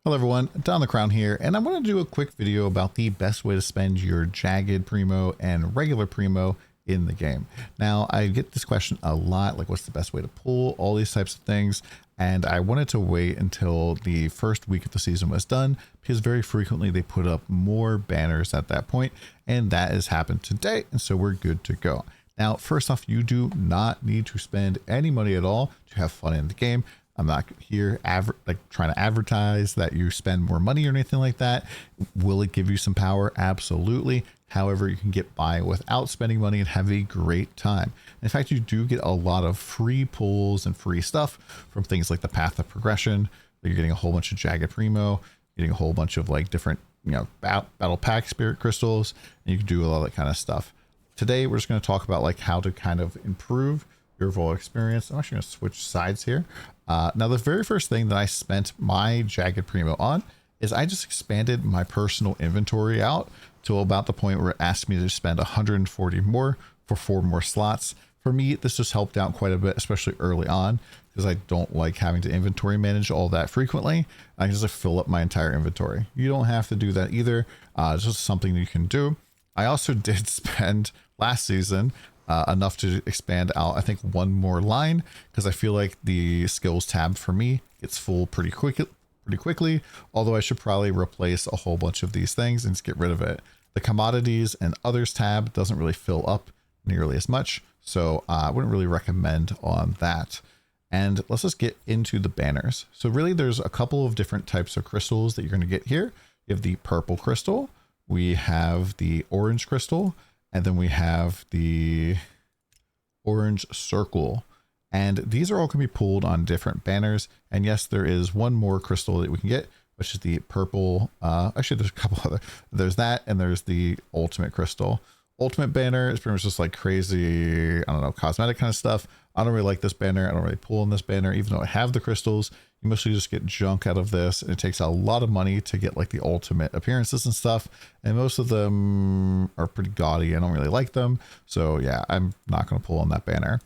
Hello everyone, DonTheCrown here, and I want to do a quick video about the best way to spend your Jagged Primo and regular Primo in the game. Now, I get this question a lot, like what's the best way to pull, all these types of things, and I wanted to wait until the first week of the season was done, because very frequently they put up more banners at that point, and that has happened today, and so we're good to go. Now, first off, you do not need to spend any money at all to have fun in the game. I'm not here trying to advertise that you spend more money or anything like that. Will it give you some power? Absolutely. However, you can get by without spending money and have a great time. In fact, you do get a lot of free pulls and free stuff from things like the Path of Progression. You're getting a whole bunch of Jagged Primo, getting a whole bunch of like different, Battle Pack Spirit Crystals, and you can do all that kind of stuff. Today, we're just going to talk about like how to kind of improve your overall experience. I'm actually going to switch sides here. Now, the very first thing that I spent my Jagged Primo on is I just expanded my personal inventory out to about the point where it asked me to spend 140 more for 4 more slots. For me, this just helped out quite a bit, especially early on, because I don't like having to inventory manage all that frequently. I can just fill up my entire inventory. You don't have to do that either. It's just something you can do. I also did spend last season enough to expand out, I think, 1 more line, because I feel like the skills tab for me gets full pretty quickly, although I should probably replace a whole bunch of these things and just get rid of it. The commodities and others tab doesn't really fill up nearly as much, so I wouldn't really recommend on that. And let's just get into the banners. So really there's a couple of different types of crystals that you're going to get here. You have the purple crystal, we have the orange crystal, and then we have the orange circle. And these are all going to be pulled on different banners. And yes, there is one more crystal that we can get, which is the purple. Actually, there's a couple other. There's that, and there's the ultimate crystal. Ultimate banner is pretty much just like crazy, I don't know, cosmetic kind of stuff. I don't really like this banner. I don't really pull in this banner, even though I have the crystals. You mostly just get junk out of this, and it takes a lot of money to get like the ultimate appearances and stuff. And most of them are pretty gaudy. I don't really like them. So yeah, I'm not going to pull on that banner.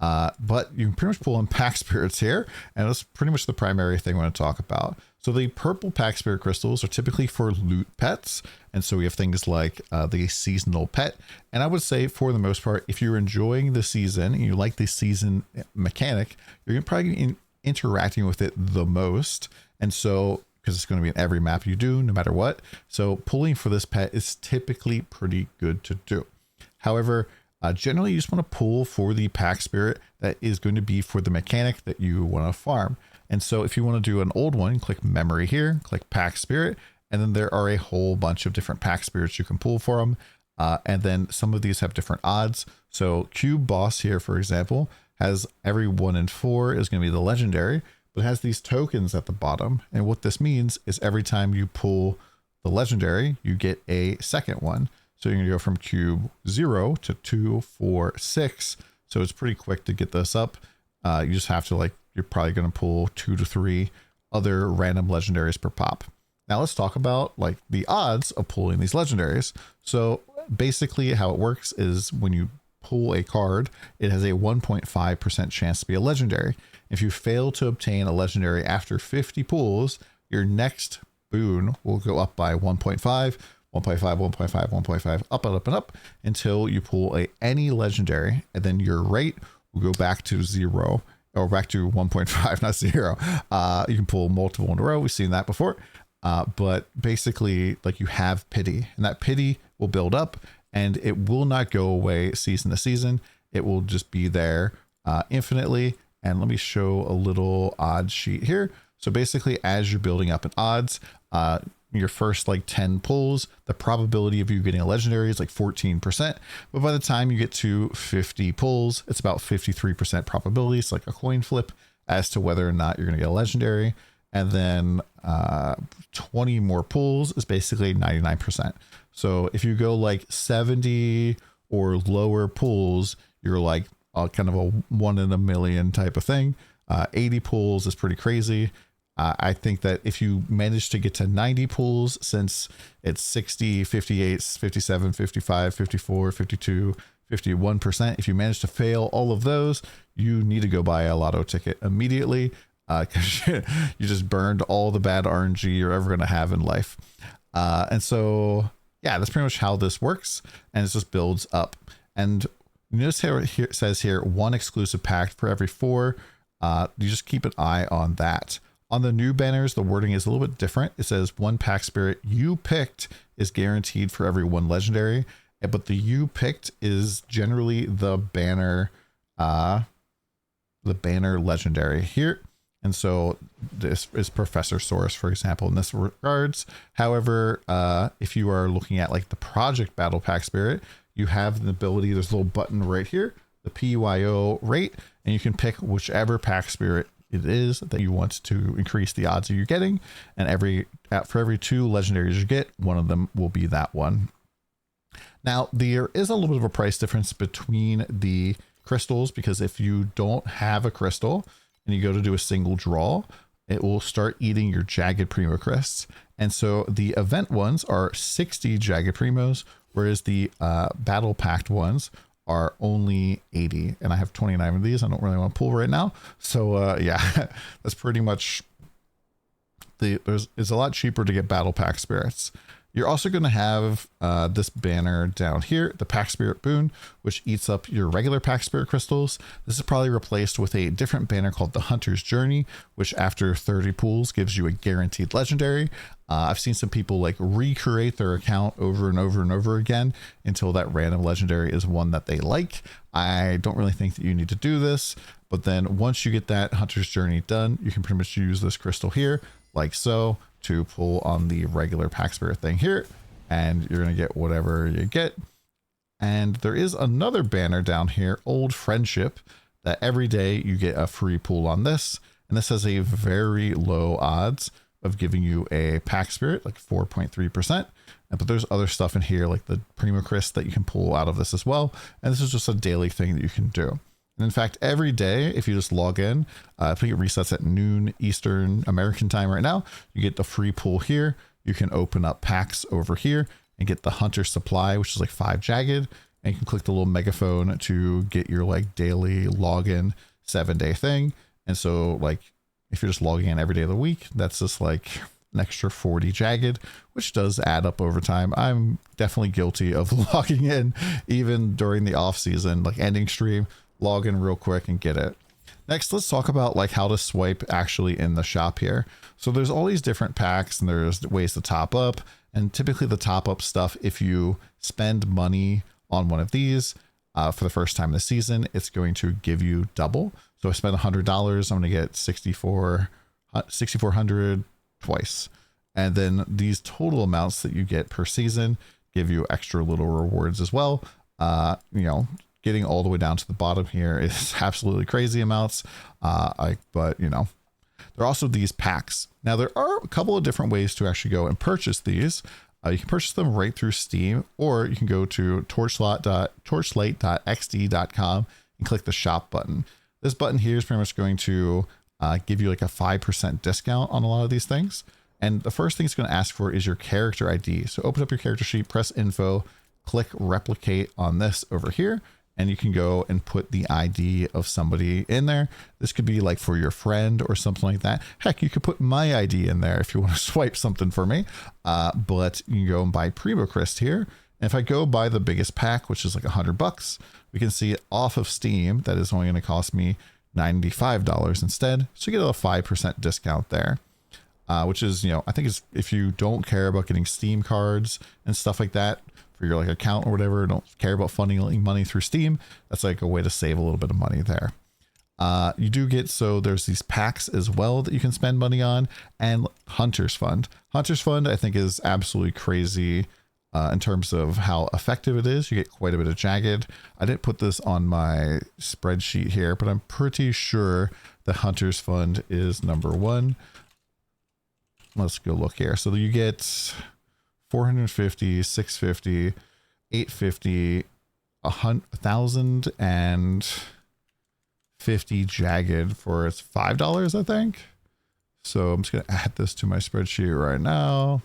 But you can pretty much pull in pack spirits here, and that's pretty much the primary thing I want to talk about. So the purple pack spirit crystals are typically for loot pets, and so we have things like the seasonal pet. And I would say, for the most part, if you're enjoying the season and you like the season mechanic, you're probably interacting with it the most. And so, because it's going to be in every map you do, no matter what, so pulling for this pet is typically pretty good to do. However, generally, you just want to pull for the pack spirit that is going to be for the mechanic that you want to farm. And so if you want to do an old one, click memory here, click pack spirit, and then there are a whole bunch of different pack spirits you can pull for them. And then some of these have different odds. So Cube Boss here, for example, has every 1 in 4 is going to be the legendary, but it has these tokens at the bottom. And what this means is every time you pull the legendary, you get a second one. So you're going to go from cube 0 to 2, 4, 6. So it's pretty quick to get this up. You just have to you're probably going to pull 2 to 3 other random legendaries per pop. Now let's talk about like the odds of pulling these legendaries. So basically how it works is when you pull a card, it has a 1.5% chance to be a legendary. If you fail to obtain a legendary after 50 pulls, your next boon will go up by 1.5, 1.5, 1.5, 1.5, up and up and up until you pull any legendary, and then your rate will go back to 0, or back to 1.5, not 0. You can pull multiple in a row. We've seen that before. But basically, like, you have pity, and that pity will build up, and it will not go away season to season. It will just be there infinitely. And let me show a little odds sheet here. So basically, as you're building up in odds, your first 10 pulls, the probability of you getting a legendary is 14%. But by the time you get to 50 pulls, it's about 53% probability. It's like a coin flip as to whether or not you're going to get a legendary. And then 20 more pulls is basically 99%. So if you go 70 or lower pulls, you're kind of a 1 in a million type of thing. 80 pulls is pretty crazy. I think that if you manage to get to 90 pulls, since it's 60, 58, 57, 55, 54, 52, 51%, if you manage to fail all of those, you need to go buy a lotto ticket immediately. because you just burned all the bad RNG you're ever going to have in life. And so, yeah, that's pretty much how this works. And it just builds up. And you notice how it says here, 1 exclusive pack for every 4. You just keep an eye on that. On the new banners, the wording is a little bit different. It says 1 pack spirit you picked is guaranteed for every 1 legendary. But the you picked is generally the banner legendary here. And so this is Professor Source, for example, in this regards. However, if you are looking at like the project battle pack spirit, you have the ability, there's a little button right here, the PYO rate, and you can pick whichever pack spirit it is that you want to increase the odds of you getting. And for every 2 legendaries you get, one of them will be that one. Now, there is a little bit of a price difference between the crystals, because if you don't have a crystal and you go to do a single draw, it will start eating your jagged primo crysts. And so the event ones are 60 jagged primos, whereas the battle packed ones are only 80. And I have 29 of these. I don't really want to pull right now. So yeah, that's pretty much it's a lot cheaper to get battle pack spirits. You're also going to have this banner down here, the Pack Spirit Boon, which eats up your regular Pack Spirit crystals. This is probably replaced with a different banner called the Hunter's Journey, which after 30 pulls gives you a guaranteed legendary. I've seen some people like recreate their account over and over and over again until that random legendary is one that they like. I don't really think that you need to do this, but then once you get that Hunter's Journey done, you can pretty much use this crystal here, like so, to pull on the regular pack spirit thing here, and you're going to get whatever you get. And there is another banner down here, Old Friendship, that every day you get a free pull on this. And this has a very low odds of giving you a pack spirit, like 4.3%. But there's other stuff in here, like the Primo Cryst that you can pull out of this as well. And this is just a daily thing that you can do. And in fact, every day, if you just log in, I think it resets at noon Eastern American time right now, you get the free pull here. You can open up packs over here and get the Hunter Supply, which is like 5 jagged. And you can click the little megaphone to get your like daily login 7-day thing. And so like, if you're just logging in every day of the week, that's just like an extra 40 jagged, which does add up over time. I'm definitely guilty of logging in even during the off season, like ending stream, log in real quick and get it. Next, let's talk about like how to swipe actually in the shop here. So there's all these different packs and there's ways to top up, and typically the top up stuff, if you spend money on one of these for the first time this season, it's going to give you double. So I spend $100, I'm going to get 6,400 twice. And then these total amounts that you get per season give you extra little rewards as well. You know, getting all the way down to the bottom here is absolutely crazy amounts. But you know, there are also these packs. Now there are a couple of different ways to actually go and purchase these. You can purchase them right through Steam, or you can go to torchlight.xd.com and click the shop button. This button here is pretty much going to give you like a 5% discount on a lot of these things. And the first thing it's going to ask for is your character ID. So open up your character sheet, press info, click replicate on this over here, and you can go and put the ID of somebody in there. This could be like for your friend or something like that. Heck, you could put my ID in there if you want to swipe something for me. But you can go and buy Primo Cryst here. And if I go buy the biggest pack, which is like $100, we can see it off of Steam. That is only going to cost me $95 instead. So you get a 5% discount there. Which is, you know, I think is if you don't care about getting Steam cards and stuff like that for your like account or whatever, don't care about funneling money through Steam, that's like a way to save a little bit of money there. You do get, so there's these packs as well that you can spend money on, and Hunter's Fund. Hunter's Fund, I think, is absolutely crazy in terms of how effective it is. You get quite a bit of jagged. I didn't put this on my spreadsheet here, but I'm pretty sure the Hunter's Fund is #1. Let's go look here. So you get 450, 650, 850, 1,050 jagged for it's $5, I think. So I'm just going to add this to my spreadsheet right now.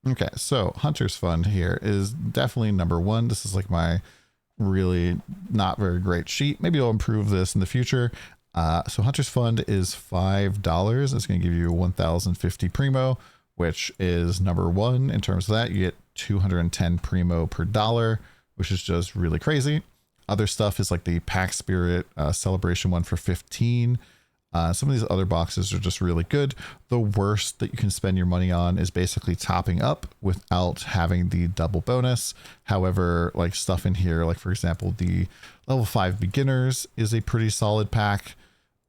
Okay, so Hunter's Fund here is definitely #1. This is like my really not very great sheet. Maybe I'll improve this in the future. So Hunter's Fund is $5. It's going to give you 1050 Primo, which is number one in terms of that. You get 210 Primo per dollar, which is just really crazy. Other stuff is like the Pack Spirit Celebration one for 15. Some of these other boxes are just really good. The worst that you can spend your money on is basically topping up without having the double bonus. However, like stuff in here, like for example, the level 5 beginners is a pretty solid pack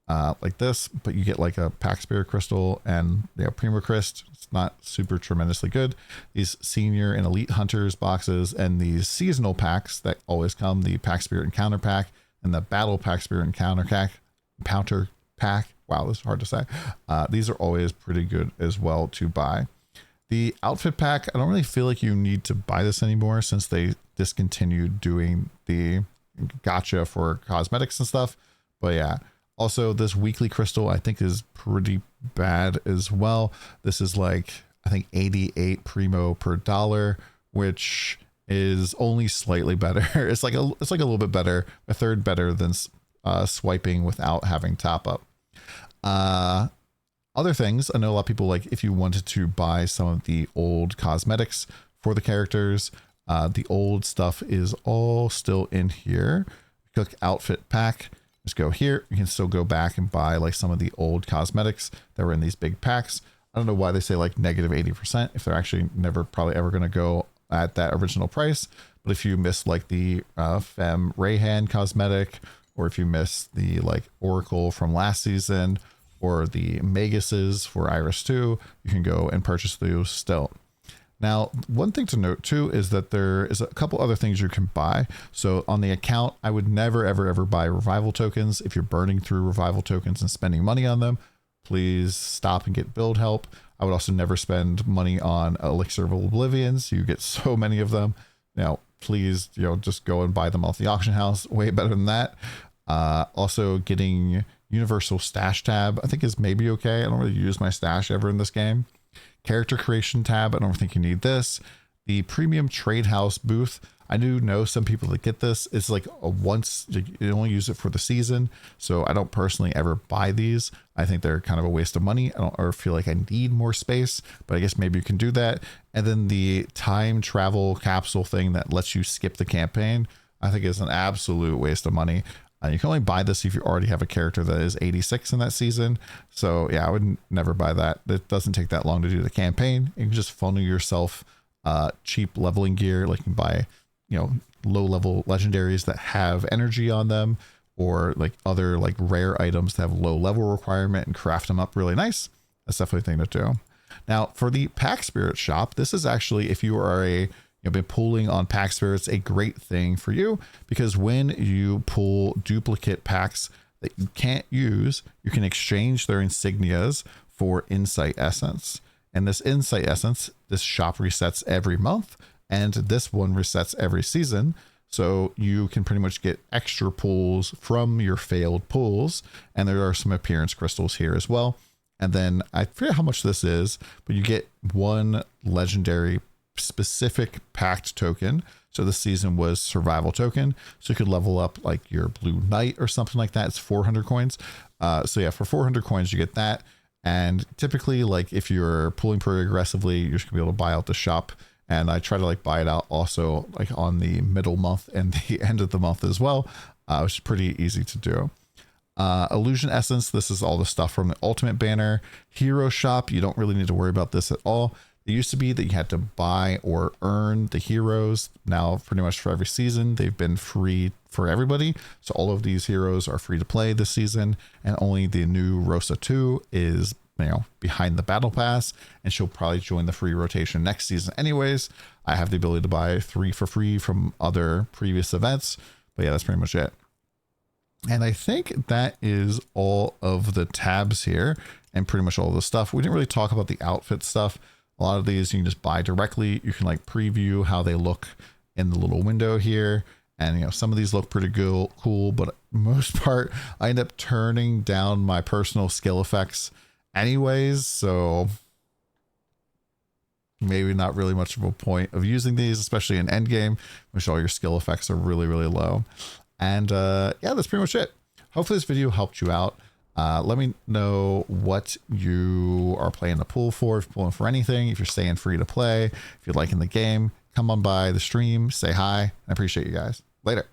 like this, but you get like a Pack Spirit Crystal and Primo Crest. It's not super tremendously good. These senior and elite hunters boxes and these seasonal packs that always come, the Pack Spirit Encounter pack and the Battle Pack Spirit Encounter pack. Wow, this is hard to say. These are always pretty good as well to buy. The outfit pack, I don't really feel like you need to buy this anymore since they discontinued doing the gacha for cosmetics and stuff. But yeah, also this weekly crystal I think is pretty bad as well. This is like, I think 88 Primo per dollar, which is only slightly better. It's like a little bit better, a third better than swiping without having top up. Other things, I know a lot of people, like if you wanted to buy some of the old cosmetics for the characters, the old stuff is all still in here. Click outfit pack, just go here. You can still go back and buy like some of the old cosmetics that were in these big packs. I don't know why they say like negative 80% if they're actually never probably ever going to go at that original price. But if you miss like the Fem Rayhan cosmetic, or if you miss the like Oracle from last season, or the Maguses for Iris 2, you can go and purchase those still. Now, one thing to note too is that there is a couple other things you can buy. So on the account, I would never, ever buy revival tokens. If you're burning through revival tokens and spending money on them, please stop and get build help. I would also never spend money on Elixir of Oblivions. You get so many of them. Now, please, just go and buy them off the auction house. Way better than that. Also getting Universal Stash tab, I think is maybe okay. I don't really use my stash ever in this game. Character creation tab, I don't think you need this. The premium trade house booth, I do know some people that get this. It's like a once, you only use it for the season. So I don't personally ever buy these. I think they're kind of a waste of money. I don't ever feel like I need more space, but I guess maybe you can do that. And then the time travel capsule thing that lets you skip the campaign, I think is an absolute waste of money. You can only buy this if you already have a character that is 86 in that season. So yeah, I would never buy that. It doesn't take that long to do the campaign. You can just funnel yourself cheap leveling gear. Like you can buy, low level legendaries that have energy on them, or like other like rare items that have low level requirement, and craft them up really nice. That's definitely a thing to do. Now for the Pack Spirit shop, this is actually, if you are been pulling on pack spirits, a great thing for you, because when you pull duplicate packs that you can't use, you can exchange their insignias for insight essence. And this insight essence, this shop resets every month, and this one resets every season. So you can pretty much get extra pulls from your failed pulls. And there are some appearance crystals here as well. And then I forget how much this is, but you get one legendary specific packed token. So this season was survival token, so you could level up like your blue knight or something like that. It's 400 coins. So yeah, for 400 coins you get that. And typically, like if you're pulling pretty aggressively, you're just gonna be able to buy out the shop. And I try to like buy it out also like on the middle month and the end of the month as well, which is pretty easy to do. Illusion Essence, this is all the stuff from the Ultimate banner. Hero Shop, you don't really need to worry about this at all. It used to be that you had to buy or earn the heroes. Now, pretty much for every season, they've been free for everybody. So all of these heroes are free to play this season, and only the new Rosa 2 is, behind the battle pass, and she'll probably join the free rotation next season anyways. I have the ability to buy 3 for free from other previous events, but yeah, that's pretty much it. And I think that is all of the tabs here and pretty much all the stuff. We didn't really talk about the outfit stuff. A lot of these you can just buy directly. You can like preview how they look in the little window here. And some of these look pretty cool, but most part I end up turning down my personal skill effects anyways. So maybe not really much of a point of using these, especially in endgame, which all your skill effects are really, really low. And yeah, that's pretty much it. Hopefully this video helped you out. Let me know what you are playing the pool for, if you're pulling for anything, if you're staying free to play, if you're liking the game, come on by the stream, say hi. I appreciate you guys. Later.